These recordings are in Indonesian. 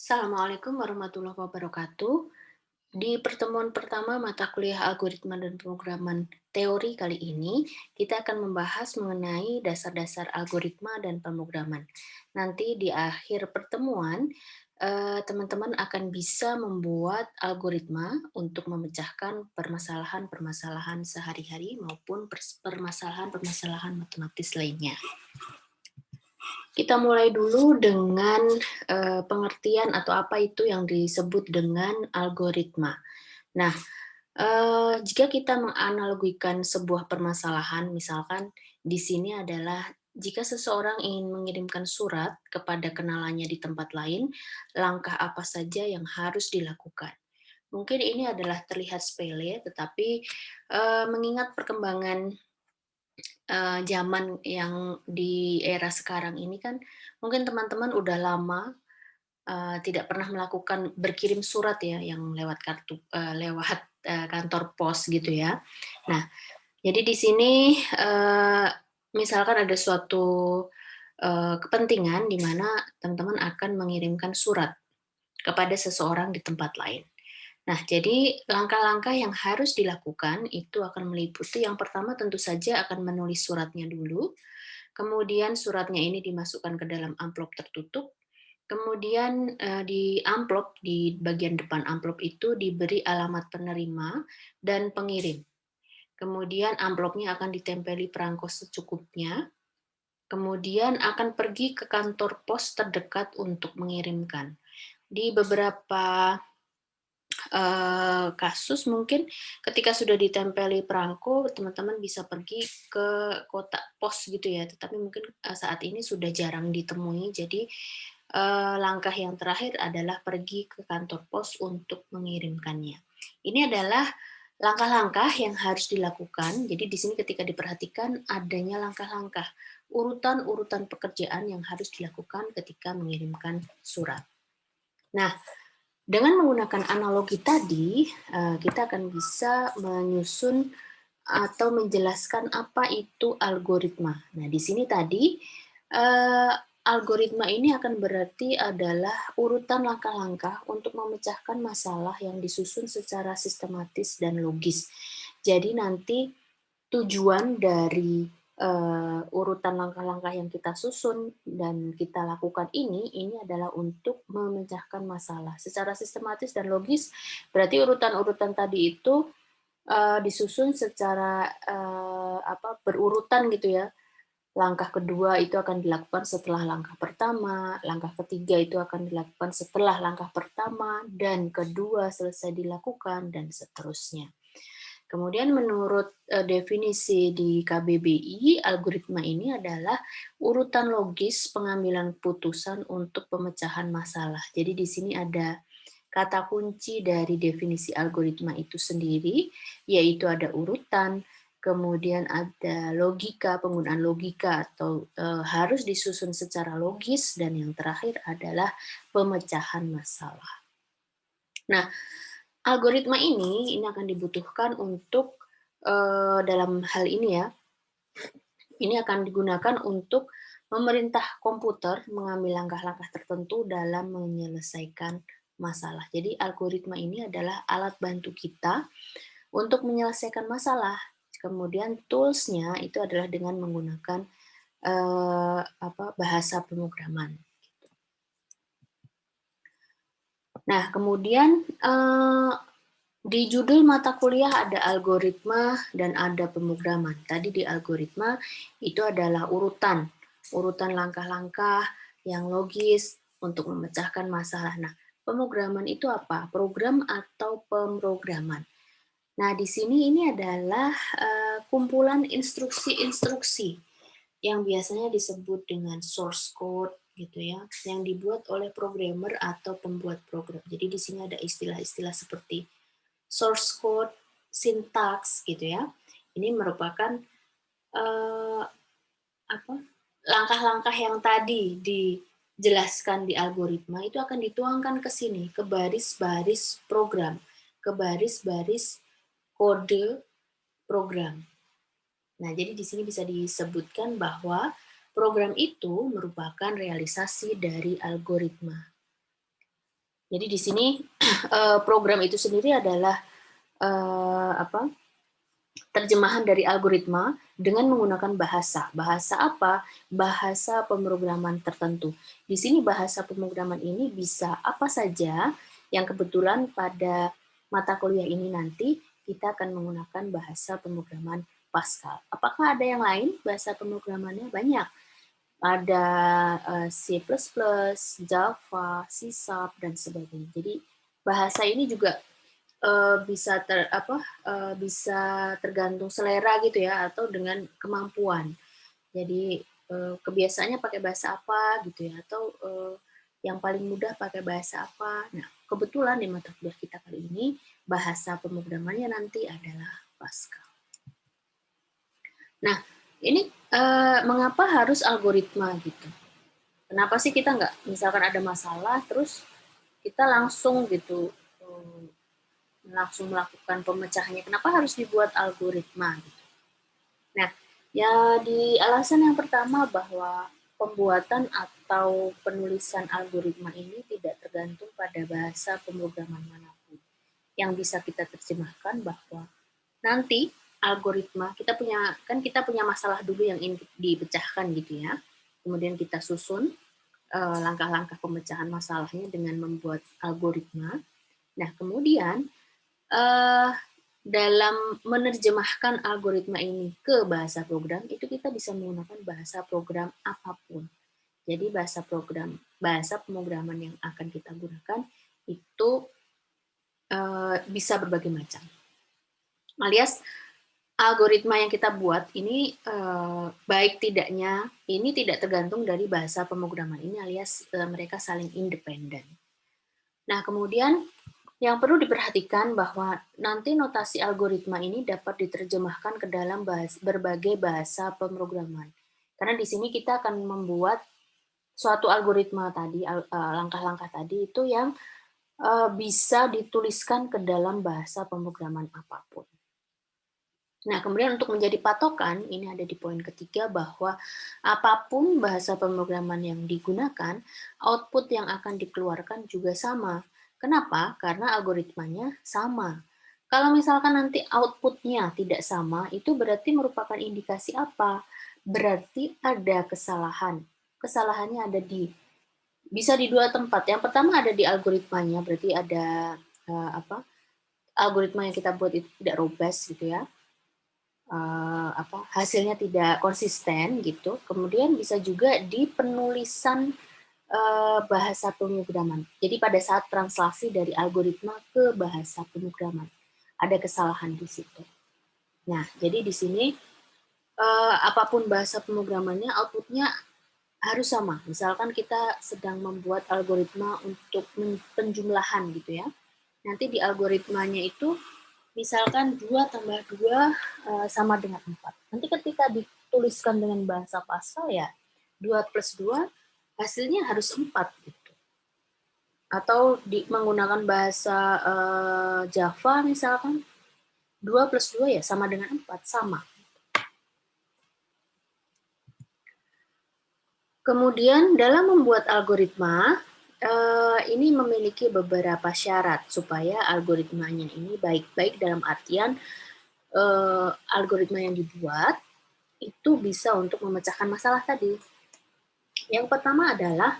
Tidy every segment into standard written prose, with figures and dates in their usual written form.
Assalamualaikum warahmatullahi wabarakatuh. Di pertemuan pertama mata kuliah algoritma dan pemrograman teori kali ini, kita akan membahas mengenai dasar-dasar algoritma dan pemrograman. Nanti di akhir pertemuan, teman-teman akan bisa membuat algoritma untuk memecahkan permasalahan-permasalahan sehari-hari maupun permasalahan-permasalahan matematis lainnya. Kita mulai dulu dengan pengertian atau apa itu yang disebut dengan algoritma. Nah, jika kita menganalogikan sebuah permasalahan, misalkan di sini adalah jika seseorang ingin mengirimkan surat kepada kenalannya di tempat lain, langkah apa saja yang harus dilakukan? Mungkin ini adalah terlihat sepele, tetapi mengingat perkembangan zaman yang di era sekarang ini kan, mungkin teman-teman udah lama, tidak pernah melakukan berkirim surat ya, yang lewat lewat, kantor pos gitu ya. Nah, jadi di sini, misalkan ada suatu, kepentingan di mana teman-teman akan mengirimkan surat kepada seseorang di tempat lain. Nah, jadi langkah-langkah yang harus dilakukan itu akan meliputi yang pertama tentu saja akan menulis suratnya dulu, kemudian suratnya ini dimasukkan ke dalam amplop tertutup, kemudian, di amplop, di bagian depan amplop itu diberi alamat penerima dan pengirim. Kemudian amplopnya akan ditempeli perangko secukupnya, kemudian akan pergi ke kantor pos terdekat untuk mengirimkan. Di beberapa kasus mungkin ketika sudah ditempeli perangko, teman-teman bisa pergi ke kotak pos gitu ya, tetapi mungkin, saat ini sudah jarang ditemui. Jadi, langkah yang terakhir adalah pergi ke kantor pos untuk mengirimkannya. Ini adalah langkah-langkah yang harus dilakukan. Jadi di sini ketika diperhatikan adanya langkah-langkah, urutan-urutan pekerjaan yang harus dilakukan ketika mengirimkan surat. Nah, dengan menggunakan analogi tadi, kita akan bisa menyusun atau menjelaskan apa itu algoritma. Nah, di sini tadi, algoritma ini akan berarti adalah urutan langkah-langkah untuk memecahkan masalah yang disusun secara sistematis dan logis. Jadi nanti tujuan dari, urutan langkah-langkah yang kita susun dan kita lakukan ini adalah untuk memecahkan masalah. Secara sistematis dan logis, berarti urutan-urutan tadi itu, disusun secara, berurutan gitu ya. Langkah kedua itu akan dilakukan setelah langkah pertama, langkah ketiga itu akan dilakukan setelah langkah pertama, dan kedua selesai dilakukan, dan seterusnya. Kemudian menurut, definisi di KBBI, algoritma ini adalah urutan logis pengambilan putusan untuk pemecahan masalah. Jadi di sini ada kata kunci dari definisi algoritma itu sendiri, yaitu ada urutan, kemudian ada logika, penggunaan logika atau, harus disusun secara logis, dan yang terakhir adalah pemecahan masalah. Nah, algoritma ini akan dibutuhkan untuk, dalam hal ini ya, ini akan digunakan untuk memerintah komputer mengambil langkah-langkah tertentu dalam menyelesaikan masalah. Jadi algoritma ini adalah alat bantu kita untuk menyelesaikan masalah. Kemudian tools-nya itu adalah dengan menggunakan, bahasa pemrograman. Nah, kemudian, di judul mata kuliah ada algoritma dan ada pemrograman. Tadi di algoritma itu adalah urutan, urutan langkah-langkah yang logis untuk memecahkan masalah. Nah, pemrograman itu apa? Program atau pemrograman. Nah, di sini ini adalah kumpulan instruksi-instruksi yang biasanya disebut dengan source code gitu ya, yang dibuat oleh programmer atau pembuat program. Jadi di sini ada istilah-istilah seperti source code, sintaks gitu ya. Ini merupakan eh, apa langkah-langkah yang tadi dijelaskan di algoritma itu akan dituangkan ke sini, ke baris-baris program, ke baris-baris kode program. Nah, jadi di sini bisa disebutkan bahwa program itu merupakan realisasi dari algoritma. Jadi di sini program itu sendiri adalah terjemahan dari algoritma dengan menggunakan bahasa. Bahasa apa? Bahasa pemrograman tertentu. Di sini bahasa pemrograman ini bisa apa saja yang kebetulan pada mata kuliah ini nanti kita akan menggunakan bahasa pemrograman Pascal. Apakah ada yang lain bahasa pemrogramannya? Banyak. Ada C++, Java, C#, dan sebagainya. Jadi bahasa ini juga bisa tergantung selera gitu ya, atau dengan kemampuan. Jadi kebiasaannya pakai bahasa apa gitu ya, atau yang paling mudah pakai bahasa apa. Nah, kebetulan di mata kuliah kita kali ini bahasa pemrogramannya nanti adalah Pascal. Nah, ini mengapa harus algoritma gitu? Kenapa sih kita nggak, misalkan ada masalah, terus kita langsung gitu langsung melakukan pemecahannya? Kenapa harus dibuat algoritma? Gitu? Nah, ya di alasan yang pertama bahwa pembuatan atau penulisan algoritma ini tidak tergantung pada bahasa pemrograman manapun. Yang bisa kita terjemahkan bahwa nanti algoritma kita punya masalah dulu yang ingin dipecahkan gitu ya. Kemudian kita susun langkah-langkah pemecahan masalahnya dengan membuat algoritma. Nah, kemudian dalam menerjemahkan algoritma ini ke bahasa program, itu kita bisa menggunakan bahasa program apapun. Jadi bahasa pemrograman yang akan kita gunakan itu bisa berbagai macam. Alias algoritma yang kita buat ini baik tidaknya ini tidak tergantung dari bahasa pemrograman ini, alias mereka saling independen. Nah, kemudian yang perlu diperhatikan bahwa nanti notasi algoritma ini dapat diterjemahkan ke dalam berbagai bahasa pemrograman. Karena di sini kita akan membuat suatu algoritma tadi, langkah-langkah tadi itu yang bisa dituliskan ke dalam bahasa pemrograman apapun. Nah, kemudian untuk menjadi patokan, ini ada di poin ketiga bahwa apapun bahasa pemrograman yang digunakan, output yang akan dikeluarkan juga sama. Kenapa? Karena algoritmanya sama. Kalau misalkan nanti outputnya tidak sama, itu berarti merupakan indikasi apa? Berarti ada kesalahan. Kesalahannya bisa di dua tempat. Yang pertama ada di algoritmanya, berarti ada algoritma yang kita buat itu tidak robust gitu ya. Hasilnya tidak konsisten gitu. Kemudian bisa juga di penulisan bahasa pemrograman. Jadi pada saat translasi dari algoritma ke bahasa pemrograman ada kesalahan di situ. Nah, jadi di sini apapun bahasa pemrogramannya, outputnya harus sama. Misalkan kita sedang membuat algoritma untuk penjumlahan gitu ya. Nanti di algoritmanya itu misalkan 2 tambah 2 sama dengan 4. Nanti ketika dituliskan dengan bahasa Pascal ya 2 plus 2 hasilnya harus 4 gitu. Atau menggunakan bahasa Java misalkan 2 plus 2 ya sama dengan 4, sama. Kemudian dalam membuat algoritma, ini memiliki beberapa syarat supaya algoritmanya ini baik-baik dalam artian algoritma yang dibuat itu bisa untuk memecahkan masalah tadi. Yang pertama adalah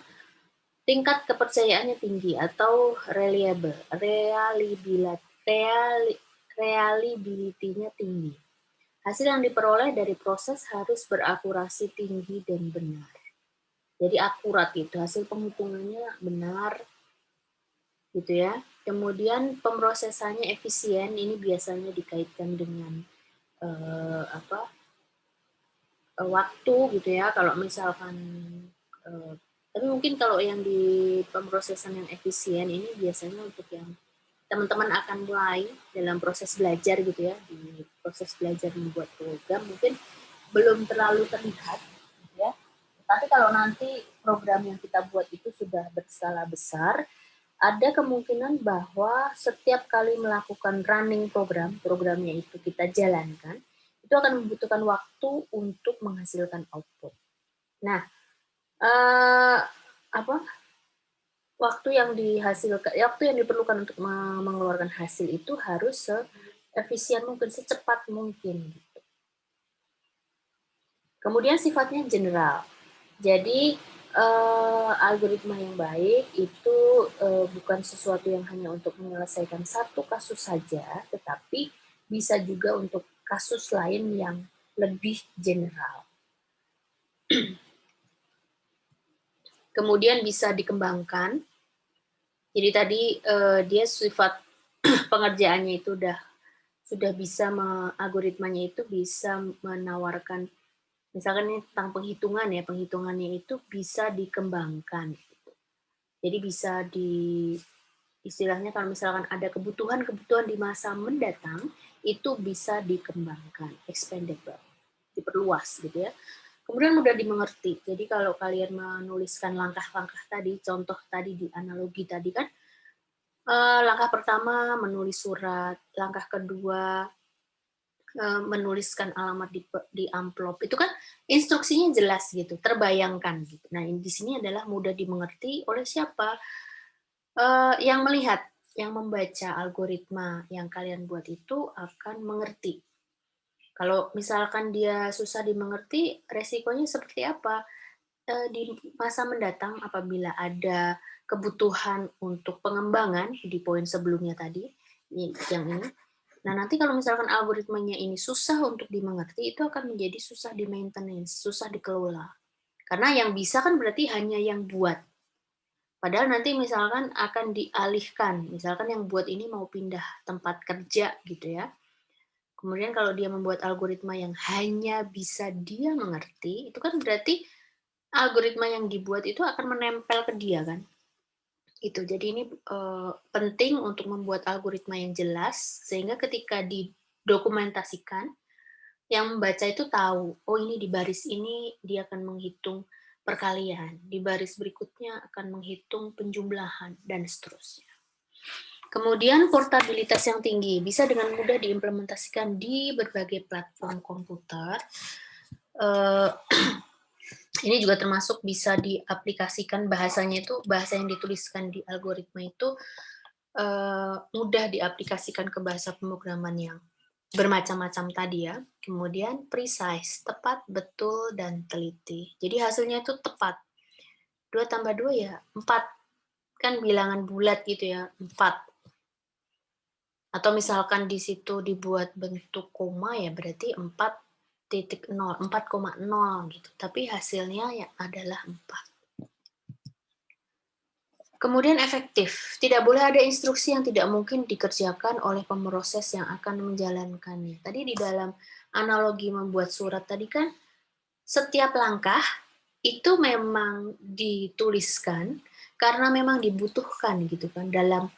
tingkat kepercayaannya tinggi atau reliability-nya tinggi. Hasil yang diperoleh dari proses harus berakurasi tinggi dan benar. Jadi akurat itu, hasil penghitungannya benar, gitu ya. Kemudian pemrosesannya efisien, ini biasanya dikaitkan dengan waktu gitu ya. Kalau misalkan tapi mungkin kalau yang di pemrosesan yang efisien ini biasanya untuk yang teman-teman akan mulai dalam proses belajar gitu ya, di proses belajar membuat program mungkin belum terlalu terlihat gitu ya. Tapi kalau nanti program yang kita buat itu sudah berskala besar, ada kemungkinan bahwa setiap kali melakukan running programnya itu kita jalankan, itu akan membutuhkan waktu untuk menghasilkan output. Nah, waktu yang diperlukan untuk mengeluarkan hasil itu harus seefisien mungkin, secepat mungkin. Kemudian sifatnya general. Jadi algoritma yang baik itu bukan sesuatu yang hanya untuk menyelesaikan satu kasus saja, tetapi bisa juga untuk kasus lain yang lebih general. Kemudian bisa dikembangkan. Jadi tadi dia sifat pengerjaannya itu sudah bisa, algoritmanya itu bisa menawarkan, misalkan ini tentang penghitungan ya, penghitungannya itu bisa dikembangkan. Jadi bisa istilahnya kalau misalkan ada kebutuhan-kebutuhan di masa mendatang, itu bisa dikembangkan, expandable, diperluas gitu ya. Kemudian mudah dimengerti. Jadi kalau kalian menuliskan langkah-langkah tadi, contoh tadi di analogi tadi kan, langkah pertama menulis surat, langkah kedua menuliskan alamat di amplop, itu kan instruksinya jelas gitu, terbayangkan gitu. Nah, di sini adalah mudah dimengerti oleh siapa? Yang melihat, yang membaca algoritma yang kalian buat itu akan mengerti. Kalau misalkan dia susah dimengerti, resikonya seperti apa? Di masa mendatang apabila ada kebutuhan untuk pengembangan di poin sebelumnya tadi, yang ini, nah nanti kalau misalkan algoritmanya ini susah untuk dimengerti, itu akan menjadi susah di-maintenance, susah dikelola. Karena yang bisa kan berarti hanya yang buat. Padahal nanti misalkan akan dialihkan, misalkan yang buat ini mau pindah tempat kerja gitu ya. Kemudian kalau dia membuat algoritma yang hanya bisa dia mengerti, itu kan berarti algoritma yang dibuat itu akan menempel ke dia kan. Itu. Jadi ini penting untuk membuat algoritma yang jelas sehingga ketika didokumentasikan, yang membaca itu tahu, oh ini di baris ini dia akan menghitung perkalian, di baris berikutnya akan menghitung penjumlahan, dan seterusnya. Kemudian portabilitas yang tinggi, bisa dengan mudah diimplementasikan di berbagai platform komputer. Ini juga termasuk bisa diaplikasikan bahasanya itu, bahasa yang dituliskan di algoritma itu mudah diaplikasikan ke bahasa pemrograman yang bermacam-macam tadi ya. Kemudian precise, tepat, betul, dan teliti. Jadi hasilnya itu tepat. 2 tambah 2 ya 4. Kan bilangan bulat gitu ya, 4. Atau misalkan di situ dibuat bentuk koma ya berarti 4,0 gitu. Tapi hasilnya ya adalah 4. Kemudian efektif. Tidak boleh ada instruksi yang tidak mungkin dikerjakan oleh pemroses yang akan menjalankannya. Tadi di dalam analogi membuat surat tadi kan, setiap langkah itu memang dituliskan karena memang dibutuhkan gitu kan dalam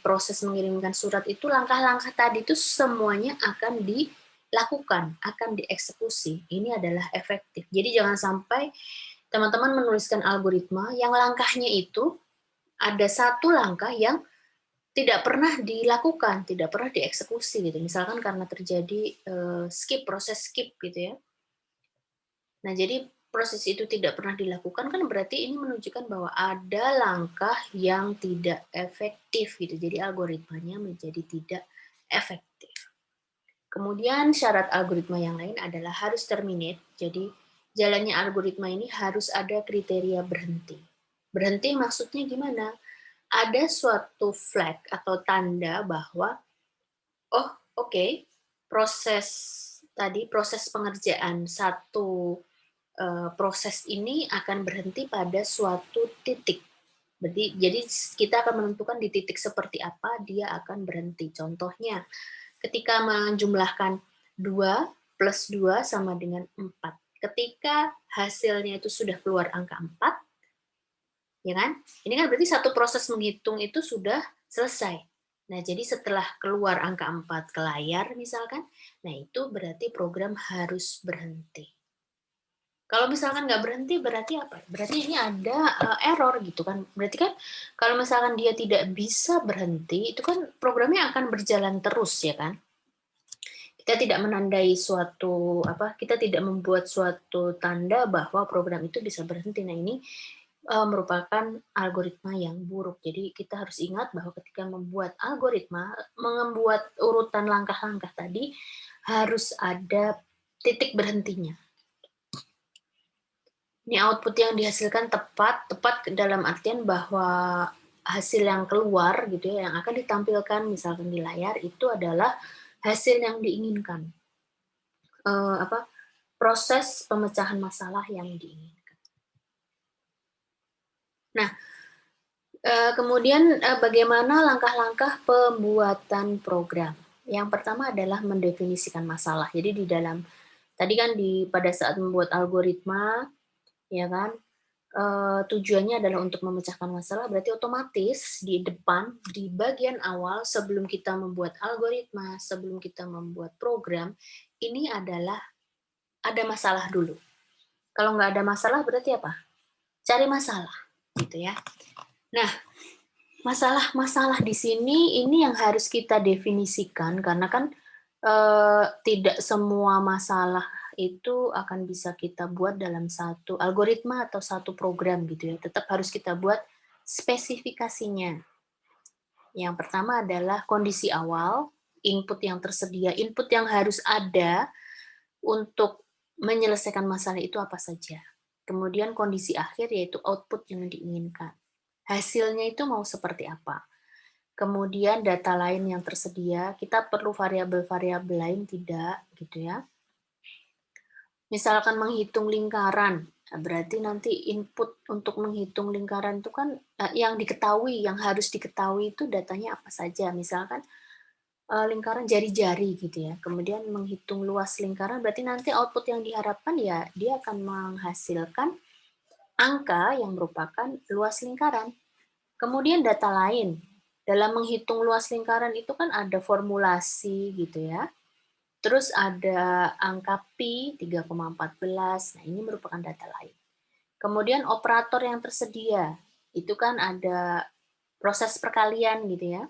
proses mengirimkan surat itu, langkah-langkah tadi itu semuanya akan dilakukan, akan dieksekusi. Ini adalah efektif. Jadi jangan sampai teman-teman menuliskan algoritma yang langkahnya itu ada satu langkah yang tidak pernah dilakukan, tidak pernah dieksekusi gitu. Misalkan karena terjadi proses skip gitu ya. Nah, jadi proses itu tidak pernah dilakukan kan berarti ini menunjukkan bahwa ada langkah yang tidak efektif gitu. Jadi algoritmanya menjadi tidak efektif. Kemudian syarat algoritma yang lain adalah harus terminate. Jadi jalannya algoritma ini harus ada kriteria berhenti. Berhenti maksudnya gimana? Ada suatu flag atau tanda bahwa proses pengerjaan satu proses ini akan berhenti pada suatu titik. Jadi kita akan menentukan di titik seperti apa dia akan berhenti. Contohnya, ketika menjumlahkan 2 plus 2 sama dengan 4. Ketika hasilnya itu sudah keluar angka 4, ya kan? Ini kan berarti satu proses menghitung itu sudah selesai. Nah, jadi setelah keluar angka 4 ke layar misalkan, nah itu berarti program harus berhenti. Kalau misalkan nggak berhenti, berarti apa? Berarti ini ada error gitu kan. Berarti kan kalau misalkan dia tidak bisa berhenti, itu kan programnya akan berjalan terus ya kan. Kita tidak menandai kita tidak membuat suatu tanda bahwa program itu bisa berhenti. Nah ini merupakan algoritma yang buruk. Jadi kita harus ingat bahwa ketika membuat algoritma, membuat urutan langkah-langkah tadi, harus ada titik berhentinya. Ini output yang dihasilkan tepat dalam artian bahwa hasil yang keluar gitu ya, yang akan ditampilkan misalkan di layar itu adalah hasil yang diinginkan. Proses pemecahan masalah yang diinginkan. Nah, kemudian bagaimana langkah-langkah pembuatan program? Yang pertama adalah mendefinisikan masalah. Jadi di dalam tadi kan pada saat membuat algoritma, ya kan, tujuannya adalah untuk memecahkan masalah. Berarti otomatis di depan, di bagian awal sebelum kita membuat algoritma, sebelum kita membuat program, ini adalah ada masalah dulu. Kalau nggak ada masalah berarti apa? Cari masalah, gitu ya. Nah, masalah-masalah di sini ini yang harus kita definisikan karena kan tidak semua masalah itu akan bisa kita buat dalam satu algoritma atau satu program gitu ya. Tetap harus kita buat spesifikasinya. Yang pertama adalah kondisi awal, input yang tersedia, input yang harus ada untuk menyelesaikan masalah itu apa saja. Kemudian kondisi akhir yaitu output yang diinginkan. Hasilnya itu mau seperti apa. Kemudian data lain yang tersedia, kita perlu variabel-variabel lain tidak, gitu ya. Misalkan menghitung lingkaran, berarti nanti input untuk menghitung lingkaran itu kan yang diketahui, yang harus diketahui itu datanya apa saja. Misalkan lingkaran jari-jari gitu ya. Kemudian menghitung luas lingkaran, berarti nanti output yang diharapkan ya dia akan menghasilkan angka yang merupakan luas lingkaran. Kemudian data lain, dalam menghitung luas lingkaran itu kan ada formulasi gitu ya. Terus ada angka pi 3,14. Nah, ini merupakan data lain. Kemudian operator yang tersedia, itu kan ada proses perkalian gitu ya.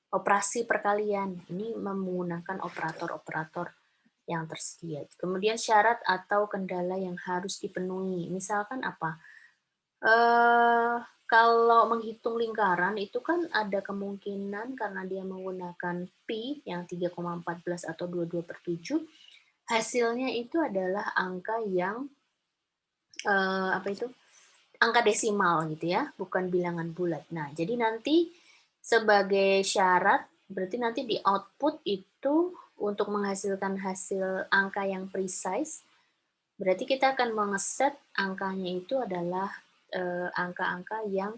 Operasi perkalian. Ini menggunakan operator-operator yang tersedia. Kemudian syarat atau kendala yang harus dipenuhi. Misalkan apa? Kalau menghitung lingkaran itu kan ada kemungkinan karena dia menggunakan pi yang 3,14 atau 22/7, hasilnya itu adalah angka yang angka desimal gitu ya, bukan bilangan bulat. Nah, jadi nanti sebagai syarat berarti nanti di output itu untuk menghasilkan hasil angka yang precise, berarti kita akan mengeset angkanya itu adalah angka-angka yang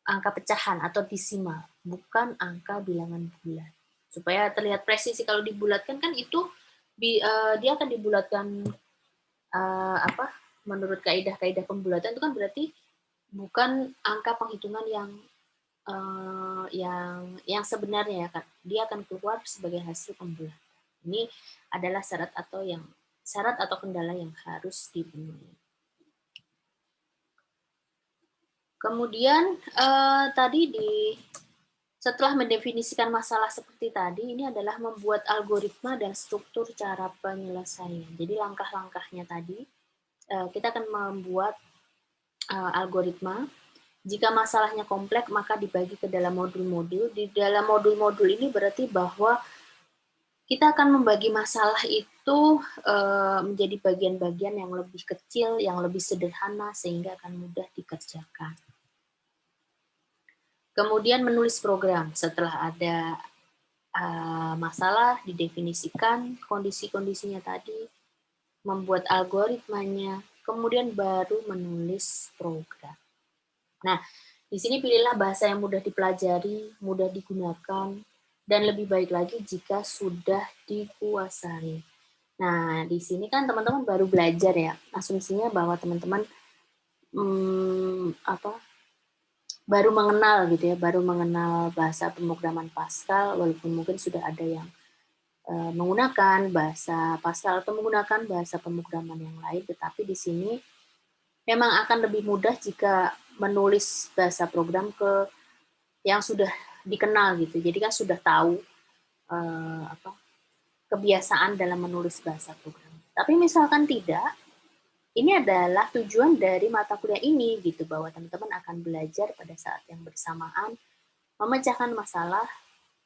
angka pecahan atau desimal, bukan angka bilangan bulat. Supaya terlihat presisi, kalau dibulatkan kan itu dia akan dibulatkan menurut kaidah-kaidah pembulatan itu kan berarti bukan angka penghitungan yang sebenarnya ya kan. Dia akan keluar sebagai hasil pembulatan. Ini adalah syarat atau kendala yang harus dipenuhi. Kemudian tadi setelah mendefinisikan masalah seperti tadi, ini adalah membuat algoritma dan struktur cara penyelesaian. Jadi langkah-langkahnya tadi, kita akan membuat algoritma. Jika masalahnya kompleks, maka dibagi ke dalam modul-modul. Di dalam modul-modul ini berarti bahwa kita akan membagi masalah itu menjadi bagian-bagian yang lebih kecil, yang lebih sederhana, sehingga akan mudah dikerjakan. Kemudian menulis program. Setelah ada masalah, didefinisikan kondisi-kondisinya tadi, membuat algoritmanya, kemudian baru menulis program. Nah, di sini pilihlah bahasa yang mudah dipelajari, mudah digunakan, dan lebih baik lagi jika sudah dikuasai. Nah, di sini kan teman-teman baru belajar ya, asumsinya bahwa teman-teman baru mengenal gitu ya, baru mengenal bahasa pemrograman Pascal, walaupun mungkin sudah ada yang menggunakan bahasa Pascal atau menggunakan bahasa pemrograman yang lain, tetapi di sini memang akan lebih mudah jika menulis bahasa program yang sudah dikenal gitu. Jadi kan sudah tahu kebiasaan dalam menulis bahasa program. Tapi misalkan tidak, ini adalah tujuan dari mata kuliah ini gitu, bahwa teman-teman akan belajar pada saat yang bersamaan memecahkan masalah,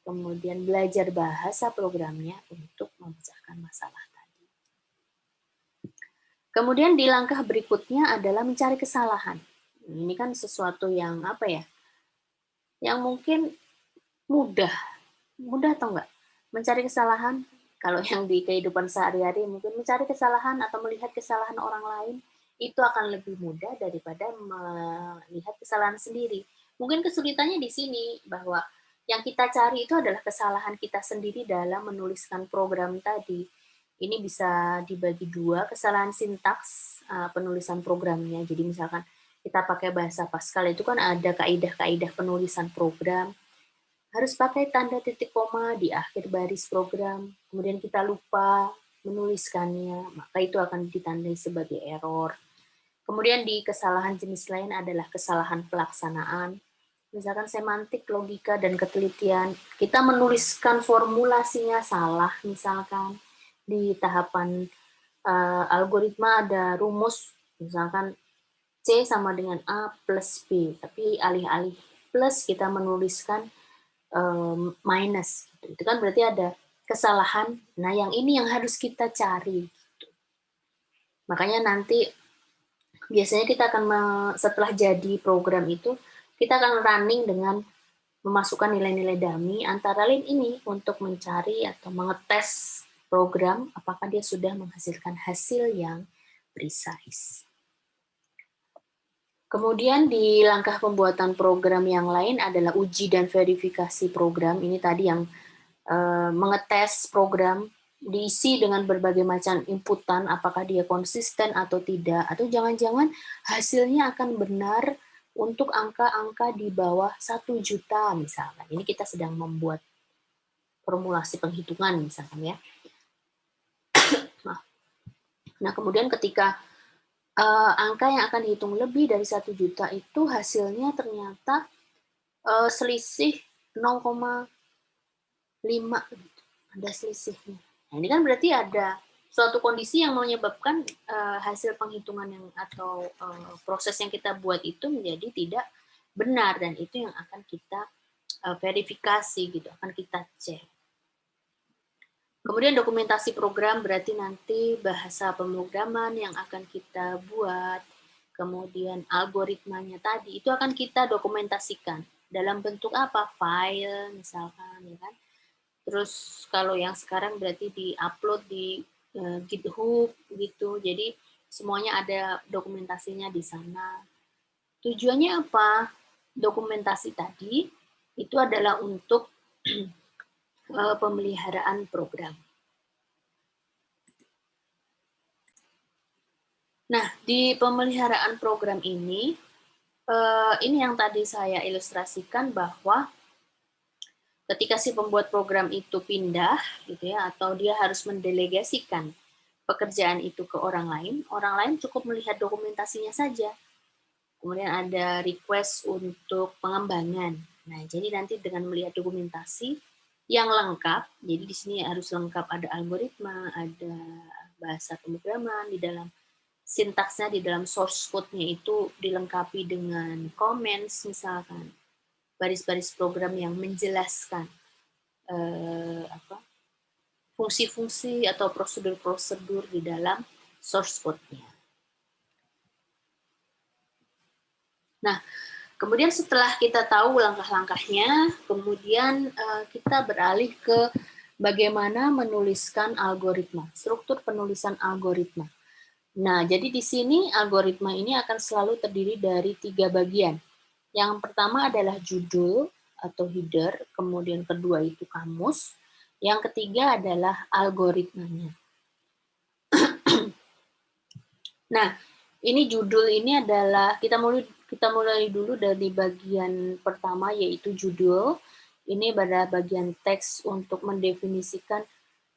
kemudian belajar bahasa programnya untuk memecahkan masalah tadi. Kemudian di langkah berikutnya adalah mencari kesalahan. Ini kan sesuatu yang apa ya? Yang mungkin mudah atau enggak? Mencari kesalahan, kalau yang di kehidupan sehari-hari mungkin mencari kesalahan atau melihat kesalahan orang lain, itu akan lebih mudah daripada melihat kesalahan sendiri. Mungkin kesulitannya di sini, bahwa yang kita cari itu adalah kesalahan kita sendiri dalam menuliskan program tadi. Ini bisa dibagi dua, kesalahan sintaks penulisan programnya. Jadi misalkan kita pakai bahasa Pascal itu kan ada kaidah-kaidah penulisan program, harus pakai tanda titik koma di akhir baris program, kemudian kita lupa menuliskannya, maka itu akan ditandai sebagai error. Kemudian di kesalahan jenis lain adalah kesalahan pelaksanaan, misalkan semantik, logika, dan ketelitian. Kita menuliskan formulasinya salah, misalkan di tahapan algoritma ada rumus, misalkan C sama dengan A plus B, tapi alih-alih plus kita menuliskan minus. Itu kan berarti ada kesalahan. Nah, yang ini yang harus kita cari. Makanya nanti biasanya kita akan setelah jadi program itu, kita akan running dengan memasukkan nilai-nilai dummy antara lain ini untuk mencari atau mengetes program apakah dia sudah menghasilkan hasil yang precise. Kemudian di langkah pembuatan program yang lain adalah uji dan verifikasi program. Ini tadi yang mengetes program, diisi dengan berbagai macam inputan, apakah dia konsisten atau tidak, atau jangan-jangan hasilnya akan benar untuk angka-angka di bawah 1 juta misalkan. Ini kita sedang membuat formulasi penghitungan misalkan ya. Nah, kemudian ketika angka yang akan dihitung lebih dari 1 juta itu hasilnya ternyata selisih 0,5 gitu. Ada selisihnya. Nah, ini kan berarti ada suatu kondisi yang menyebabkan hasil penghitungan yang atau proses yang kita buat itu menjadi tidak benar, dan itu yang akan kita verifikasi gitu, akan kita cek. Kemudian dokumentasi program berarti nanti bahasa pemrograman yang akan kita buat, kemudian algoritmanya tadi itu akan kita dokumentasikan dalam bentuk apa? File misalkan, ya kan? Terus kalau yang sekarang berarti di-upload di GitHub gitu. Jadi semuanya ada dokumentasinya di sana. Tujuannya apa? Dokumentasi tadi itu adalah untuk pemeliharaan program. Nah, di pemeliharaan program ini yang tadi saya ilustrasikan bahwa ketika si pembuat program itu pindah gitu ya, atau dia harus mendelegasikan pekerjaan itu ke orang lain cukup melihat dokumentasinya saja. Kemudian ada request untuk pengembangan. Nah, jadi nanti dengan melihat dokumentasi yang lengkap, jadi di sini harus lengkap, ada algoritma, ada bahasa pemrograman, di dalam sintaksnya, di dalam source code-nya itu dilengkapi dengan comments misalkan, baris-baris program yang menjelaskan fungsi-fungsi atau prosedur-prosedur di dalam source code-nya. Nah, kemudian setelah kita tahu langkah-langkahnya, kemudian kita beralih ke bagaimana menuliskan algoritma, struktur penulisan algoritma. Nah, jadi di sini algoritma ini akan selalu terdiri dari 3 bagian. Yang pertama adalah judul atau header, kemudian kedua itu kamus, yang ketiga adalah algoritmanya. Nah, ini judul ini adalah, kita mulai dulu dari bagian pertama yaitu judul. Ini pada bagian teks untuk mendefinisikan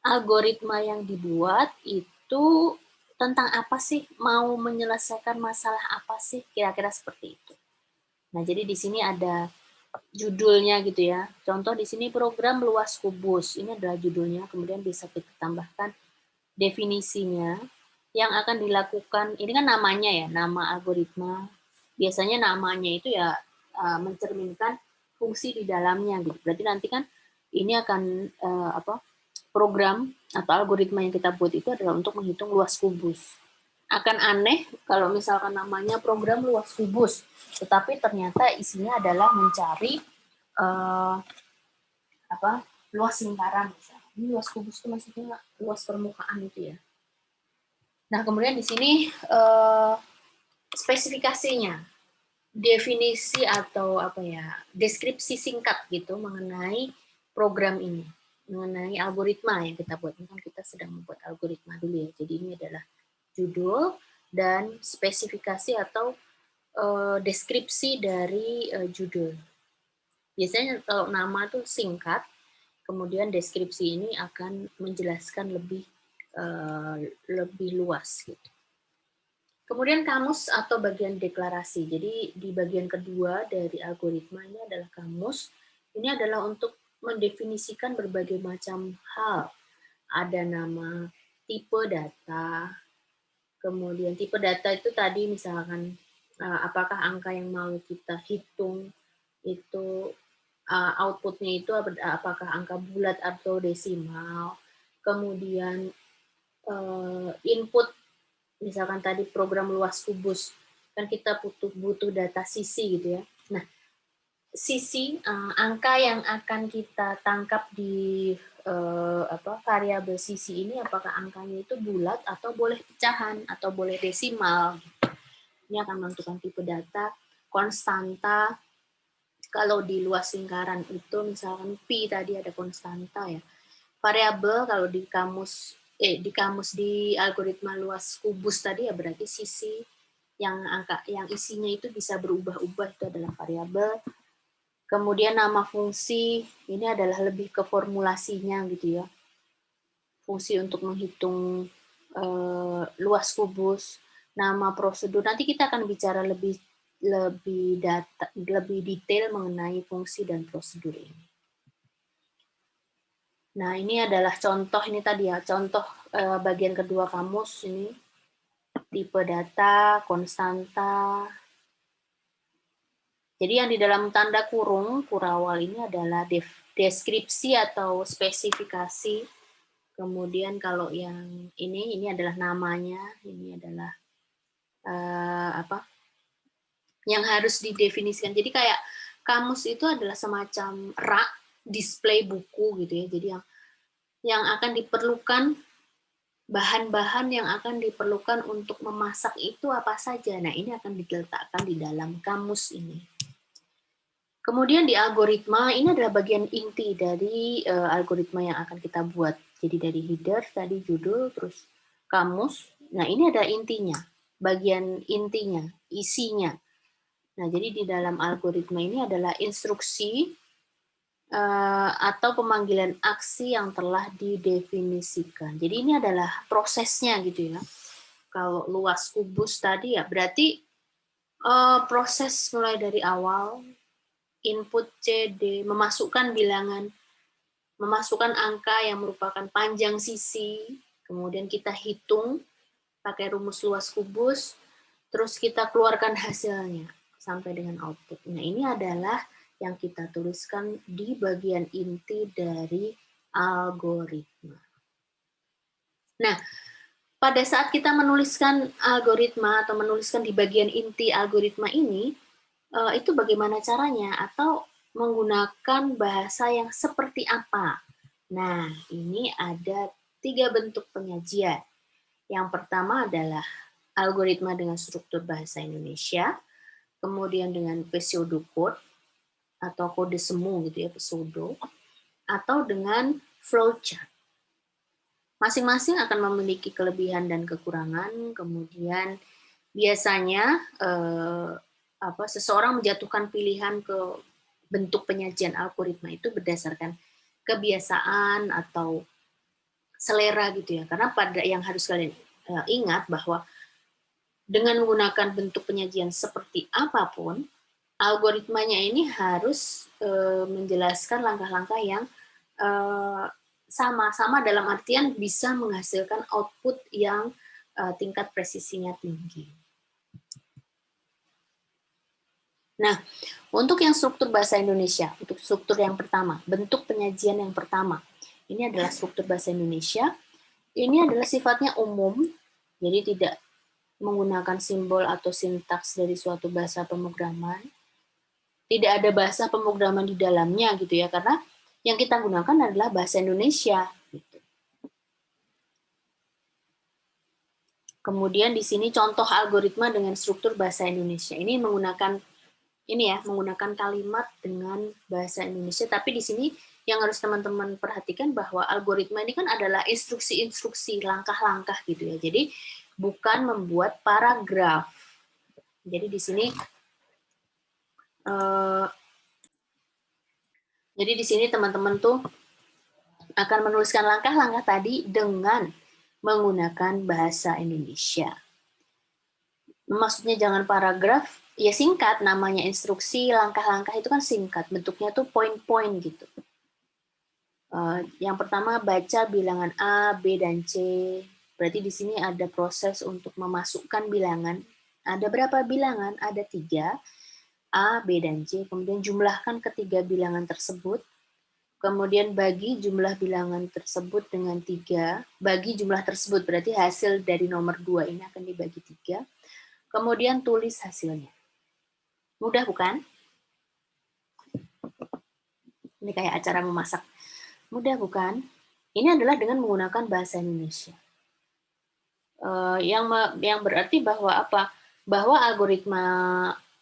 algoritma yang dibuat itu tentang apa sih, mau menyelesaikan masalah apa sih, kira-kira seperti itu. Nah, jadi di sini ada judulnya gitu ya. Contoh di sini program luas kubus, ini adalah judulnya, kemudian bisa kita tambahkan definisinya. yang akan dilakukan, ini kan namanya ya, nama algoritma. Biasanya namanya itu ya mencerminkan fungsi di dalamnya gitu. Berarti nanti kan ini akan program atau algoritma yang kita buat itu adalah untuk menghitung luas kubus. Akan aneh kalau misalkan namanya program luas kubus, tetapi ternyata isinya adalah mencari luas lingkaran misalnya. Ini luas kubus itu maksudnya luas permukaan itu ya. Nah, kemudian di sini spesifikasinya, definisi atau deskripsi singkat gitu mengenai program ini, mengenai algoritma yang kita buat. Ini kan kita sedang membuat algoritma dulu ya. Jadi ini adalah judul dan spesifikasi atau deskripsi dari judul. Biasanya kalau nama itu singkat, kemudian deskripsi ini akan menjelaskan lebih luas gitu. Kemudian kamus atau bagian deklarasi. Jadi di bagian kedua dari algoritma ini adalah kamus. Ini adalah untuk mendefinisikan berbagai macam hal. Ada nama tipe data, kemudian tipe data itu tadi misalkan apakah angka yang mau kita hitung itu outputnya itu apakah angka bulat atau desimal, kemudian input misalkan tadi program luas kubus kan kita butuh data sisi gitu ya. Nah, sisi angka yang akan kita tangkap di variabel sisi ini apakah angkanya itu bulat atau boleh pecahan atau boleh desimal. Ini akan menentukan tipe data, konstanta. Kalau di luas lingkaran itu misalkan pi tadi ada konstanta ya. Variabel kalau di kamus di algoritma luas kubus tadi ya berarti sisi yang isinya itu bisa berubah-ubah itu adalah variabel. Kemudian nama fungsi ini adalah lebih ke formulasinya gitu ya. Fungsi untuk menghitung luas kubus, nama prosedur. Nanti kita akan bicara lebih detail mengenai fungsi dan prosedur ini. Nah, ini adalah contoh, ini tadi ya, contoh bagian kedua kamus ini. Tipe data, konstanta. Jadi yang di dalam tanda kurung, kurawal ini adalah deskripsi atau spesifikasi. Kemudian kalau yang ini adalah namanya, ini adalah yang harus didefinisikan. Jadi kayak kamus itu adalah semacam rak display buku gitu ya. Jadi yang akan diperlukan bahan-bahan yang akan diperlukan untuk memasak itu apa saja. Nah, ini akan diletakkan di dalam kamus ini. Kemudian di algoritma, ini adalah bagian inti dari algoritma yang akan kita buat. Jadi dari header, tadi judul, terus kamus. Nah, ini ada intinya, bagian intinya, isinya. Nah, jadi di dalam algoritma ini adalah instruksi atau pemanggilan aksi yang telah didefinisikan. Jadi ini adalah prosesnya gitu ya. Kalau luas kubus tadi ya berarti proses mulai dari awal, input CD, memasukkan bilangan, memasukkan angka yang merupakan panjang sisi, kemudian kita hitung pakai rumus luas kubus, terus kita keluarkan hasilnya sampai dengan output. Nah, ini adalah yang kita tuliskan di bagian inti dari algoritma. Nah, pada saat kita menuliskan algoritma atau menuliskan di bagian inti algoritma ini, itu bagaimana caranya? Atau menggunakan bahasa yang seperti apa? Nah, ini ada 3 bentuk penyajian. Yang pertama adalah algoritma dengan struktur bahasa Indonesia, kemudian dengan pseudocode atau kode semu gitu ya, pseudo, atau dengan flowchart. Masing-masing akan memiliki kelebihan dan kekurangan. Kemudian biasanya seseorang menjatuhkan pilihan ke bentuk penyajian algoritma itu berdasarkan kebiasaan atau selera gitu ya. Karena pada yang harus kalian ingat bahwa dengan menggunakan bentuk penyajian seperti apapun, algoritmanya ini harus menjelaskan langkah-langkah yang sama-sama dalam artian bisa menghasilkan output yang tingkat presisinya tinggi. Nah, untuk yang struktur bahasa Indonesia, untuk struktur yang pertama, bentuk penyajian yang pertama, ini adalah struktur bahasa Indonesia. Ini adalah sifatnya umum, jadi tidak menggunakan simbol atau sintaks dari suatu bahasa pemrograman. Tidak ada bahasa pemrograman di dalamnya gitu ya, karena yang kita gunakan adalah bahasa Indonesia. Gitu. Kemudian di sini contoh algoritma dengan struktur bahasa Indonesia. Ini menggunakan kalimat dengan bahasa Indonesia, tapi di sini yang harus teman-teman perhatikan bahwa algoritma ini kan adalah instruksi-instruksi, langkah-langkah gitu ya. Jadi bukan membuat paragraf. Jadi di sini teman-teman tuh akan menuliskan langkah-langkah tadi dengan menggunakan bahasa Indonesia. Maksudnya jangan paragraf, ya singkat, namanya instruksi, langkah-langkah itu kan singkat, bentuknya tuh poin-poin gitu. Yang pertama baca bilangan A, B, dan C. Berarti di sini ada proses untuk memasukkan bilangan. Ada berapa bilangan? Ada 3, A, B, dan C. Kemudian jumlahkan ketiga bilangan tersebut. Kemudian bagi jumlah bilangan tersebut dengan 3. Bagi jumlah tersebut, berarti hasil dari nomor 2 ini akan dibagi 3. Kemudian tulis hasilnya. Mudah bukan? Ini kayak acara memasak. Mudah bukan? Ini adalah dengan menggunakan bahasa Indonesia. Yang berarti bahwa apa? Bahwa algoritma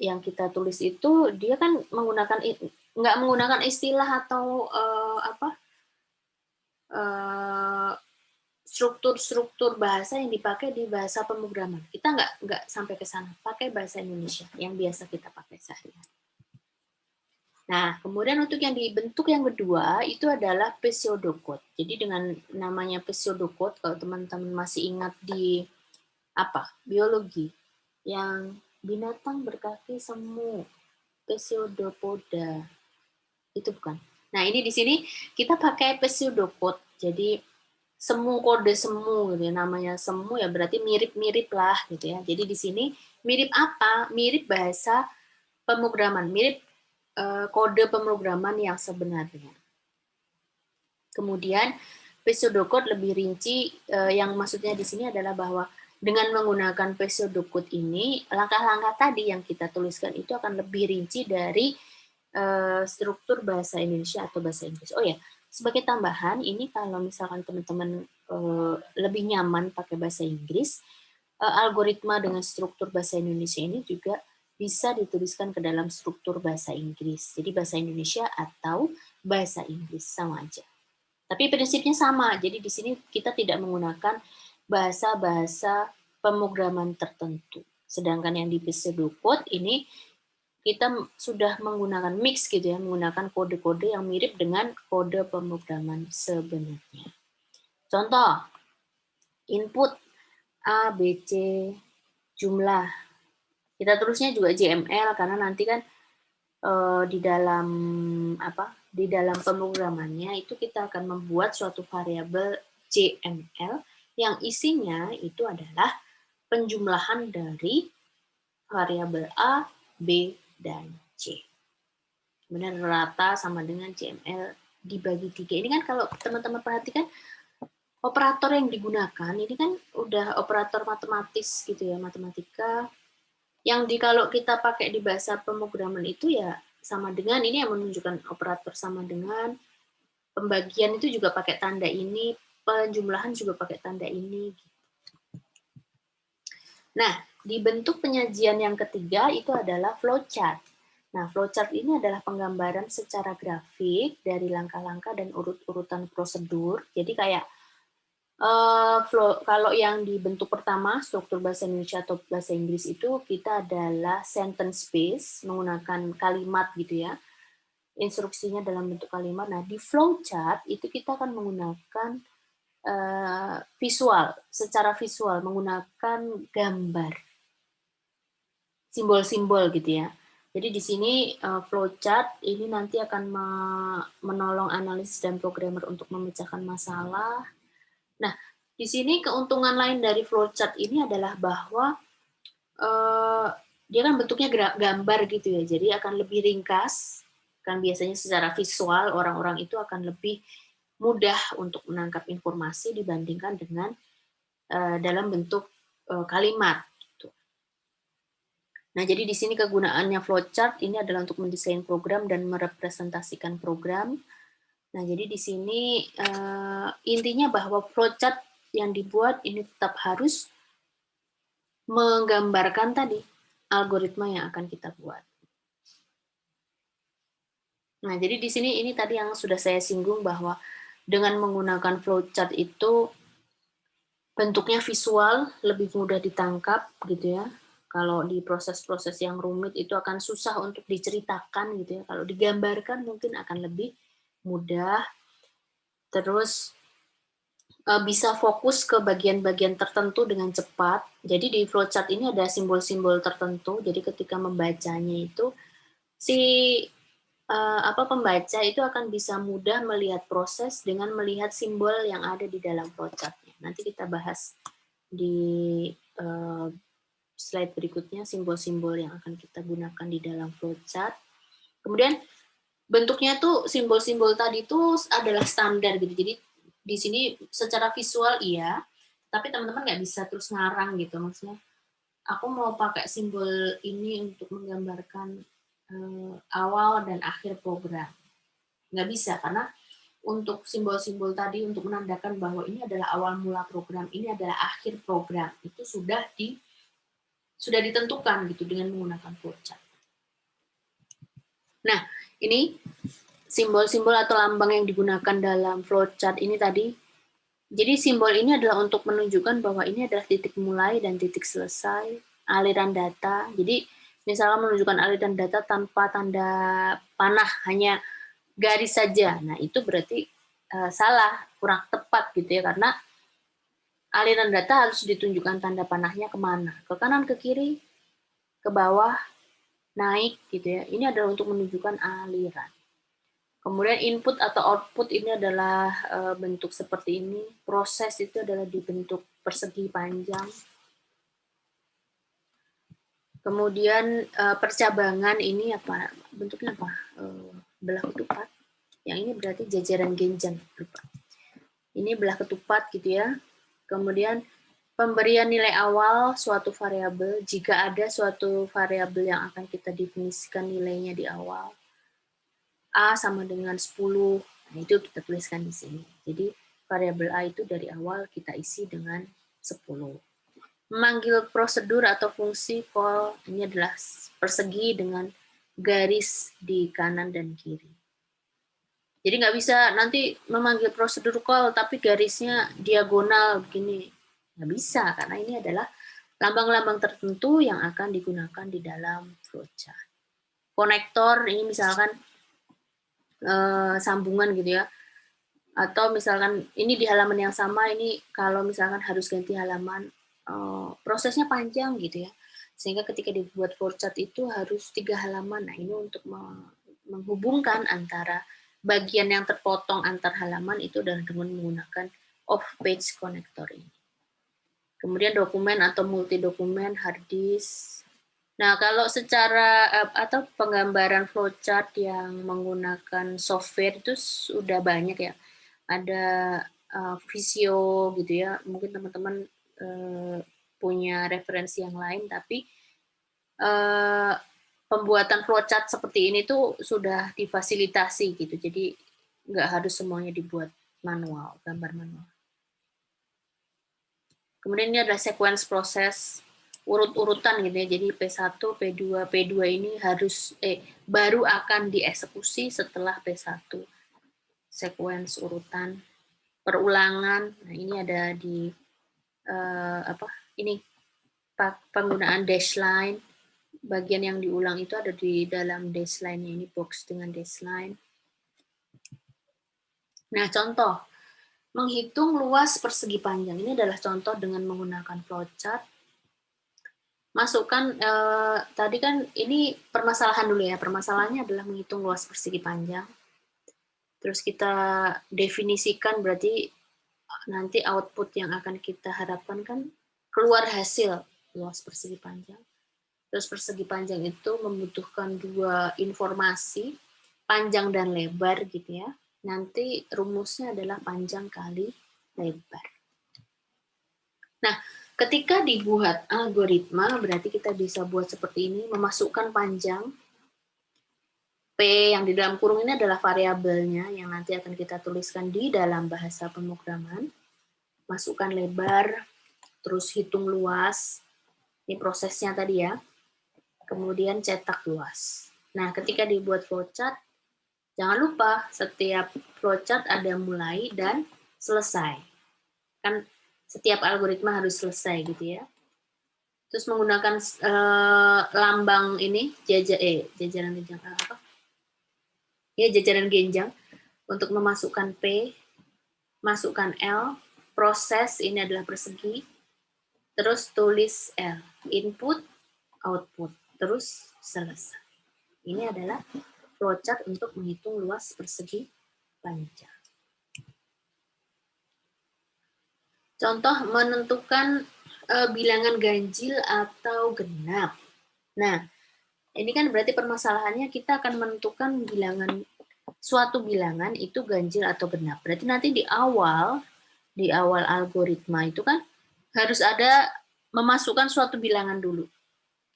yang kita tulis itu dia kan nggak menggunakan istilah atau struktur-struktur bahasa yang dipakai di bahasa pemrograman. Kita nggak sampai ke sana. Pakai bahasa Indonesia yang biasa kita pakai sehari-hari. Nah, kemudian untuk yang dibentuk yang kedua itu adalah pseudocode. Jadi dengan namanya pseudocode, kalau teman-teman masih ingat di biologi, yang binatang berkaki semu, pseudopoda, itu bukan. Nah, ini di sini kita pakai pseudocode. Jadi semu, kode semu gitu ya, namanya semu ya berarti mirip-mirip lah gitu ya. Jadi di sini mirip apa? Mirip bahasa pemrograman, mirip kode pemrograman yang sebenarnya. Kemudian pseudocode lebih rinci, yang maksudnya di sini adalah bahwa dengan menggunakan pseudocode ini, langkah-langkah tadi yang kita tuliskan itu akan lebih rinci dari struktur bahasa Indonesia atau bahasa Inggris. Oh ya, sebagai tambahan, ini kalau misalkan teman-teman lebih nyaman pakai bahasa Inggris, algoritma dengan struktur bahasa Indonesia ini juga bisa dituliskan ke dalam struktur bahasa Inggris. Jadi bahasa Indonesia atau bahasa Inggris sama aja. Tapi prinsipnya sama. Jadi di sini kita tidak menggunakan bahasa-bahasa pemrograman tertentu. Sedangkan yang di pseudocode ini kita sudah menggunakan mix gitu ya, menggunakan kode-kode yang mirip dengan kode pemrograman sebenarnya. Contoh, input A, B, C, jumlah. Kita terusnya juga JML karena nanti kan di dalam pemrogramannya itu kita akan membuat suatu variabel JML yang isinya itu adalah penjumlahan dari variabel A, B, dan C. Kemudian rata sama dengan JML dibagi 3. Ini kan kalau teman-teman perhatikan operator yang digunakan ini kan udah operator matematis gitu ya, matematika. Yang kalau kita pakai di bahasa pemrograman itu ya sama dengan, ini yang menunjukkan operator sama dengan, pembagian itu juga pakai tanda ini, penjumlahan juga pakai tanda ini. Nah, di bentuk penyajian yang ketiga itu adalah flowchart. Nah, flowchart ini adalah penggambaran secara grafik dari langkah-langkah dan urut-urutan prosedur. Jadi kayak kalau yang di bentuk pertama, struktur bahasa Indonesia atau bahasa Inggris itu kita adalah sentence based, menggunakan kalimat gitu ya. Instruksinya dalam bentuk kalimat. Nah, di flowchart itu kita akan menggunakan visual, secara visual, menggunakan gambar. Simbol-simbol gitu ya. Jadi di sini flowchart ini nanti akan menolong analis dan programmer untuk memecahkan masalah. Nah, Di sini keuntungan lain dari flowchart ini adalah bahwa dia kan bentuknya gambar gitu ya, jadi akan lebih ringkas, kan biasanya secara visual orang-orang itu akan lebih mudah untuk menangkap informasi dibandingkan dengan dalam bentuk kalimat. Gitu. Nah, jadi di sini kegunaannya flowchart ini adalah untuk mendesain program dan merepresentasikan program. Nah, jadi di sini intinya bahwa flowchart yang dibuat ini tetap harus menggambarkan tadi algoritma yang akan kita buat. Nah, jadi di sini ini tadi yang sudah saya singgung bahwa dengan menggunakan flowchart itu bentuknya visual, lebih mudah ditangkap gitu ya. Kalau di proses-proses yang rumit itu akan susah untuk diceritakan gitu ya. Kalau digambarkan mungkin akan lebih mudah. Terus bisa fokus ke bagian-bagian tertentu dengan cepat. Jadi di flowchart ini ada simbol-simbol tertentu. Jadi ketika membacanya itu si pembaca itu akan bisa mudah melihat proses dengan melihat simbol yang ada di dalam flowchart-nya. Nanti kita bahas di slide berikutnya simbol-simbol yang akan kita gunakan di dalam flowchart. Kemudian bentuknya tuh simbol-simbol tadi itu adalah standar gitu. Jadi di sini secara visual iya, tapi teman-teman nggak bisa terus ngarang gitu maksudnya. Aku mau pakai simbol ini untuk menggambarkan awal dan akhir program. Nggak bisa, karena untuk simbol-simbol tadi untuk menandakan bahwa ini adalah awal mula program, ini adalah akhir program, itu sudah ditentukan gitu dengan menggunakan flowchart. Nah, ini simbol-simbol atau lambang yang digunakan dalam flowchart ini tadi. Jadi simbol ini adalah untuk menunjukkan bahwa ini adalah titik mulai dan titik selesai aliran data. Jadi misalnya menunjukkan aliran data tanpa tanda panah, hanya garis saja. Nah, itu berarti salah, kurang tepat gitu ya, karena aliran data harus ditunjukkan tanda panahnya kemana. Ke kanan, ke kiri, ke bawah, naik gitu ya. Ini adalah untuk menunjukkan aliran. Kemudian input atau output ini adalah bentuk seperti ini. Proses itu adalah di bentuk persegi panjang. Kemudian percabangan ini apa? Bentuknya apa? Belah ketupat. Yang ini berarti jajaran genjang. Ini belah ketupat gitu ya. Kemudian pemberian nilai awal suatu variabel jika ada suatu variabel yang akan kita definisikan nilainya di awal. A sama dengan 10. Nah, itu kita tuliskan di sini. Jadi variabel A itu dari awal kita isi dengan 10. Memanggil prosedur atau fungsi call ini adalah persegi dengan garis di kanan dan kiri. Jadi nggak bisa nanti memanggil prosedur call tapi garisnya diagonal begini. Nggak bisa, karena ini adalah lambang-lambang tertentu yang akan digunakan di dalam flowchart. Konektor ini misalkan sambungan gitu ya, atau misalkan ini di halaman yang sama, ini kalau misalkan harus ganti halaman, prosesnya panjang gitu ya, sehingga ketika dibuat flowchart itu harus 3 halaman. Nah, ini untuk menghubungkan antara bagian yang terpotong antar halaman itu dengan menggunakan off-page connector ini. Kemudian dokumen atau multi dokumen, hard disk. Nah, kalau secara atau penggambaran flowchart yang menggunakan software itu sudah banyak ya. Ada Visio gitu ya. Mungkin teman-teman punya referensi yang lain, tapi pembuatan flowchart seperti ini tuh sudah difasilitasi gitu. Jadi nggak harus semuanya dibuat manual, gambar manual. Kemudian ini adalah sequence proses urut-urutan gitu ya. Jadi P1, P2, P2 ini harus baru akan dieksekusi setelah P1. Sequence urutan perulangan. Nah, ini ada di ini penggunaan dash line. Bagian yang diulang itu ada di dalam dash line-nya, ini box dengan dash line. Nah, contoh menghitung luas persegi panjang. Ini adalah contoh dengan menggunakan flowchart. Masukkan tadi kan ini permasalahan dulu ya. Permasalahannya adalah menghitung luas persegi panjang. Terus kita definisikan berarti nanti output yang akan kita harapkan kan keluar hasil luas persegi panjang. Terus persegi panjang itu membutuhkan dua informasi, panjang dan lebar gitu ya. Nanti rumusnya adalah panjang kali lebar. Nah, ketika dibuat algoritma, berarti kita bisa buat seperti ini, memasukkan panjang, P yang di dalam kurung ini adalah variabelnya yang nanti akan kita tuliskan di dalam bahasa pemrograman. Masukkan lebar, terus hitung luas, ini prosesnya tadi ya. Kemudian cetak luas. Nah, ketika dibuat flowchart, jangan lupa setiap flowchart ada mulai dan selesai. Kan setiap algoritma harus selesai gitu ya. Terus menggunakan lambang ini jajaran genjang apa? Ya, jajaran genjang untuk memasukkan P, masukkan L, proses ini adalah persegi, terus tulis L, input, output, terus selesai. Ini adalah flowchart untuk menghitung luas persegi panjang. Contoh menentukan bilangan ganjil atau genap. Nah, ini kan berarti permasalahannya kita akan menentukan suatu bilangan itu ganjil atau genap. Berarti nanti di awal algoritma itu kan harus ada memasukkan suatu bilangan dulu.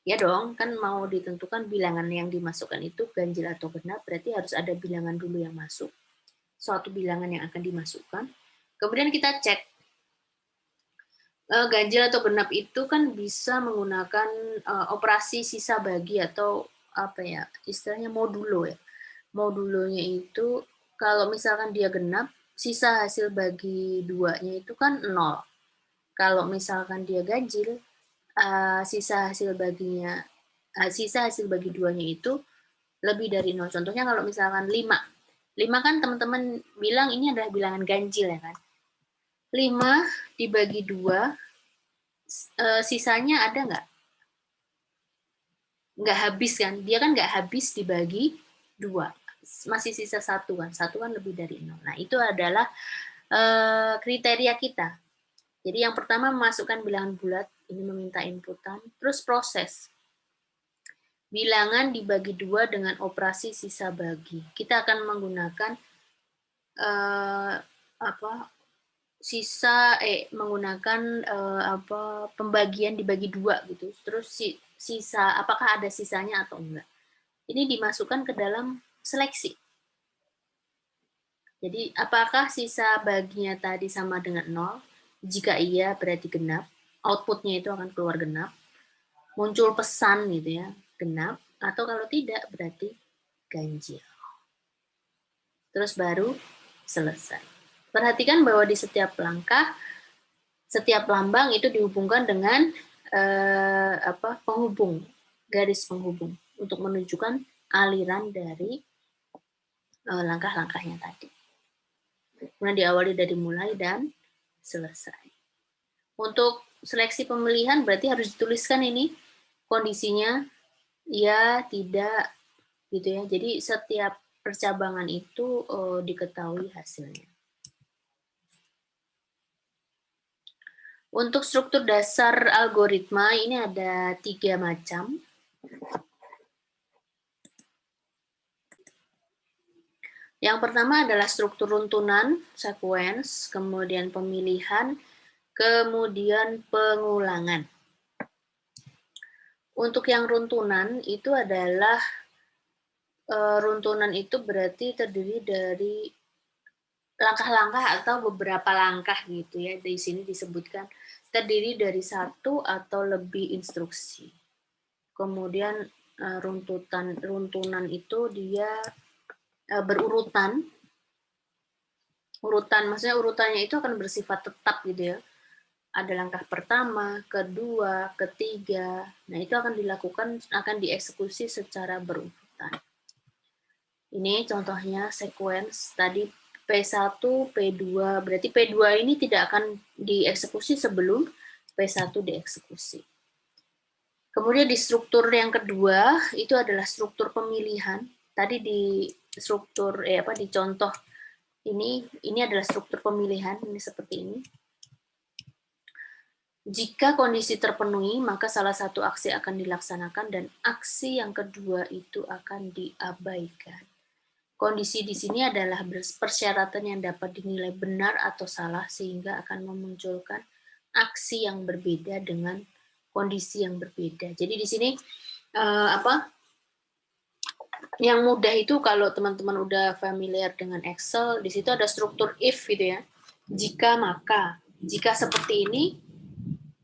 Ya dong, kan mau ditentukan bilangan yang dimasukkan itu ganjil atau genap, berarti harus ada bilangan dulu yang masuk. Suatu bilangan yang akan dimasukkan. Kemudian kita cek ganjil atau genap itu kan bisa menggunakan operasi sisa bagi atau apa ya, istilahnya modulo ya. Modulonya itu kalau misalkan dia genap, sisa hasil bagi 2-nya itu kan 0. Kalau misalkan dia ganjil, sisa hasil bagi 2-nya itu lebih dari 0. Contohnya kalau misalkan 5. 5 kan teman-teman bilang ini adalah bilangan ganjil ya kan. 5 dibagi 2, sisanya ada nggak? Nggak habis kan? Dia kan nggak habis dibagi 2. Masih sisa 1 kan? 1 kan lebih dari 0. Nah, itu adalah kriteria kita. Jadi yang pertama memasukkan bilangan bulat, ini meminta inputan, terus proses. Bilangan dibagi 2 dengan operasi sisa bagi. Kita akan menggunakan menggunakan pembagian dibagi 2 gitu. Terus sisa apakah ada sisanya atau enggak. Ini dimasukkan ke dalam seleksi. Jadi apakah sisa baginya tadi sama dengan 0? Jika iya berarti genap. Outputnya itu akan keluar genap. Muncul pesan gitu ya, genap. Atau kalau tidak berarti ganjil. Terus baru selesai. Perhatikan bahwa di setiap langkah, setiap lambang itu dihubungkan dengan penghubung, garis penghubung untuk menunjukkan aliran dari langkah-langkahnya tadi. Kemudian diawali dari mulai dan selesai. Untuk seleksi pemilihan berarti harus dituliskan ini kondisinya ya, tidak, gitu ya. Jadi setiap percabangan itu diketahui hasilnya. Untuk struktur dasar algoritma ini ada 3 macam. Yang pertama adalah struktur runtunan, sequence, kemudian pemilihan, kemudian pengulangan. Untuk yang runtunan itu adalah runtunan itu berarti terdiri dari langkah-langkah atau beberapa langkah gitu ya. Di sini disebutkan terdiri dari 1 atau lebih instruksi. Kemudian runtunan itu dia berurutan. Maksudnya urutannya itu akan bersifat tetap gitu ya. Ada langkah pertama, kedua, ketiga. Nah, itu akan dieksekusi secara berurutan. Ini contohnya sequence tadi P1, P2, berarti P2 ini tidak akan dieksekusi sebelum P1 dieksekusi. Kemudian di struktur yang kedua itu adalah struktur pemilihan. Tadi di struktur di contoh Ini adalah struktur pemilihan, ini seperti ini. Jika kondisi terpenuhi, maka salah satu aksi akan dilaksanakan dan aksi yang kedua itu akan diabaikan. Kondisi di sini adalah persyaratan yang dapat dinilai benar atau salah sehingga akan memunculkan aksi yang berbeda dengan kondisi yang berbeda. Jadi di sini yang mudah itu kalau teman-teman udah familiar dengan Excel, di situ ada struktur if gitu ya. Jika maka, jika seperti ini,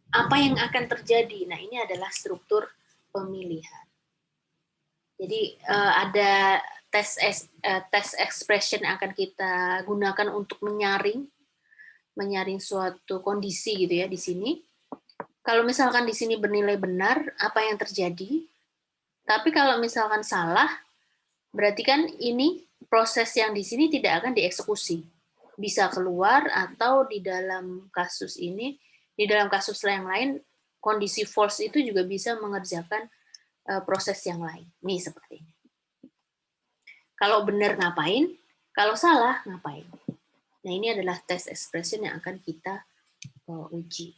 apa yang akan terjadi? Nah, ini adalah struktur pemilihan. Jadi ada test expression yang akan kita gunakan untuk menyaring suatu kondisi gitu ya di sini. Kalau misalkan di sini bernilai benar, apa yang terjadi? Tapi kalau misalkan salah, berarti kan ini proses yang di sini tidak akan dieksekusi. Bisa keluar atau di dalam kasus ini, di dalam kasus yang lain, kondisi false itu juga bisa mengerjakan proses yang lain. Nih seperti ini. Kalau benar ngapain, kalau salah ngapain. Nah ini adalah test expression yang akan kita uji.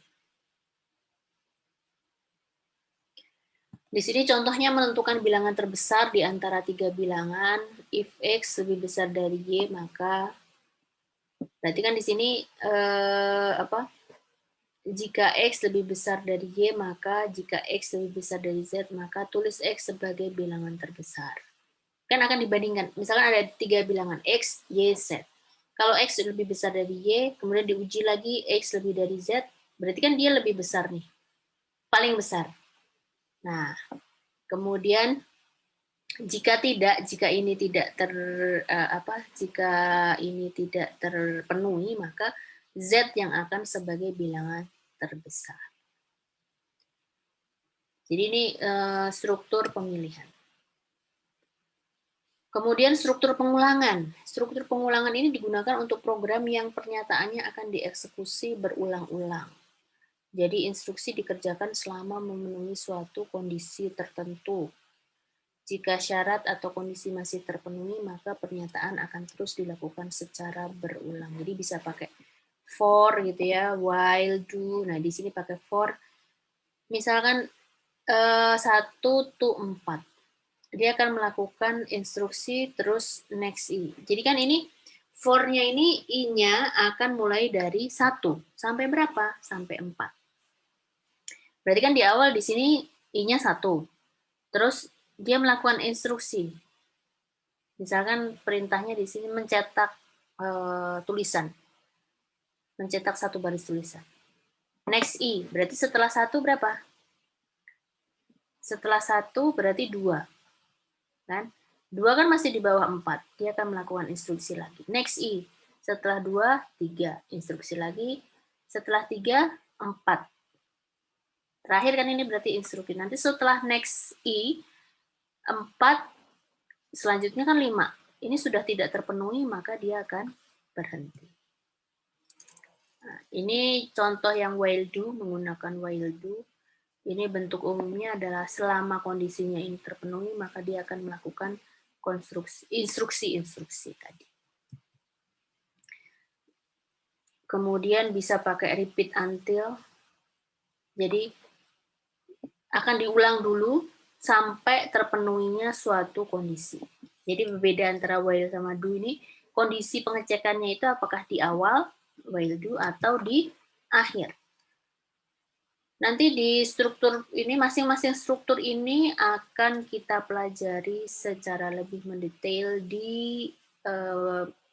Di sini contohnya menentukan bilangan terbesar di antara 3 bilangan. If X lebih besar dari Y, maka berarti kan di sini jika X lebih besar dari Y, maka jika X lebih besar dari Z, maka tulis X sebagai bilangan terbesar. Kan akan dibandingkan. Misalkan ada 3 bilangan X, Y, Z. Kalau X lebih besar dari Y, kemudian diuji lagi X lebih dari Z, berarti kan dia lebih besar nih. Paling besar. Nah, kemudian jika ini tidak terpenuhi, maka Z yang akan sebagai bilangan terbesar. Jadi ini struktur pemilihan. Kemudian struktur pengulangan. Struktur pengulangan ini digunakan untuk program yang pernyataannya akan dieksekusi berulang-ulang. Jadi instruksi dikerjakan selama memenuhi suatu kondisi tertentu. Jika syarat atau kondisi masih terpenuhi, maka pernyataan akan terus dilakukan secara berulang. Jadi bisa pakai for gitu ya, while, do. Nah, di sini pakai for. Misalkan 1 to 4. Dia akan melakukan instruksi terus next I. Jadi kan ini for-nya ini I-nya akan mulai dari 1 sampai berapa? Sampai 4. Berarti kan di awal di sini I-nya 1. Terus dia melakukan instruksi. Misalkan perintahnya di sini mencetak tulisan. Mencetak 1 baris tulisan. Next I, berarti setelah 1 berapa? Setelah 1 berarti 2. Kan? 2 kan masih di bawah 4. Dia akan melakukan instruksi lagi. Next I. Setelah 2, 3. Instruksi lagi. Setelah 3, 4. Terakhir kan ini berarti instruksi. Nanti setelah next I, 4, selanjutnya kan 5. Ini sudah tidak terpenuhi, maka dia akan berhenti. Nah, ini contoh yang while do, menggunakan while do. Ini bentuk umumnya adalah selama kondisinya ini terpenuhi, maka dia akan melakukan instruksi tadi. Kemudian bisa pakai repeat until. Jadi akan diulang dulu sampai terpenuhinya suatu kondisi. Jadi berbeda antara while sama do ini, kondisi pengecekannya itu apakah di awal while do atau di akhir. Nanti di struktur ini, masing-masing struktur ini akan kita pelajari secara lebih mendetail di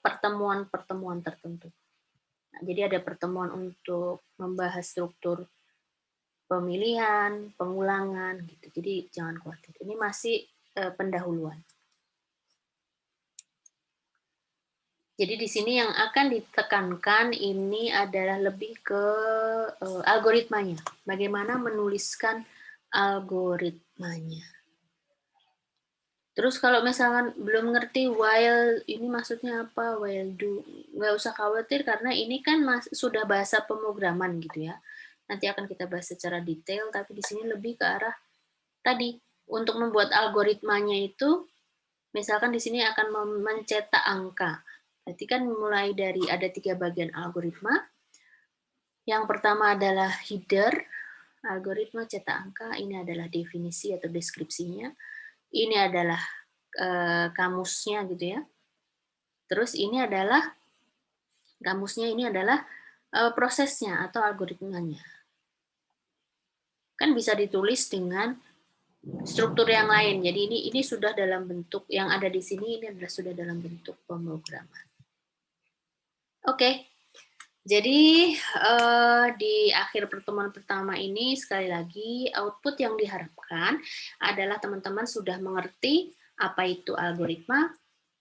pertemuan-pertemuan tertentu. Nah, jadi ada pertemuan untuk membahas struktur pemilihan, pengulangan, gitu. Jadi jangan khawatir. Ini masih pendahuluan. Jadi di sini yang akan ditekankan ini adalah lebih ke algoritmanya. Bagaimana menuliskan algoritmanya. Terus kalau misalkan belum ngerti while ini maksudnya apa, while do, nggak usah khawatir karena ini kan sudah bahasa pemrograman gitu ya. Nanti akan kita bahas secara detail, tapi di sini lebih ke arah tadi untuk membuat algoritmanya itu, misalkan di sini akan mencetak angka. Berarti kan mulai dari ada 3 bagian algoritma. Yang pertama adalah header, algoritma cetak angka, ini adalah definisi atau deskripsinya. Ini adalah kamusnya gitu ya. Terus ini adalah prosesnya atau algoritmanya. Kan bisa ditulis dengan struktur yang lain. Jadi ini sudah dalam bentuk yang ada di sini, ini adalah sudah dalam bentuk pemrograman. Oke. Jadi di akhir pertemuan pertama ini sekali lagi output yang diharapkan adalah teman-teman sudah mengerti apa itu algoritma,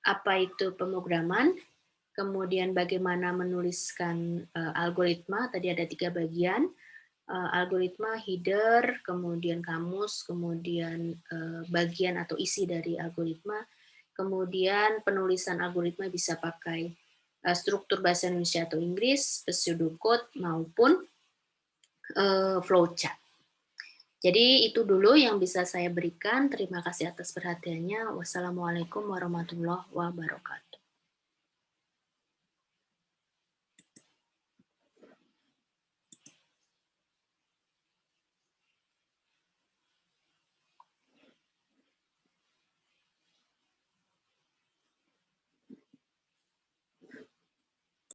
apa itu pemrograman, kemudian bagaimana menuliskan algoritma. Tadi ada 3 bagian, algoritma, header, kemudian kamus, kemudian bagian atau isi dari algoritma, kemudian penulisan algoritma bisa pakai struktur bahasa Indonesia atau Inggris, pseudocode maupun flowchart. Jadi itu dulu yang bisa saya berikan. Terima kasih atas perhatiannya. Wassalamualaikum warahmatullahi wabarakatuh.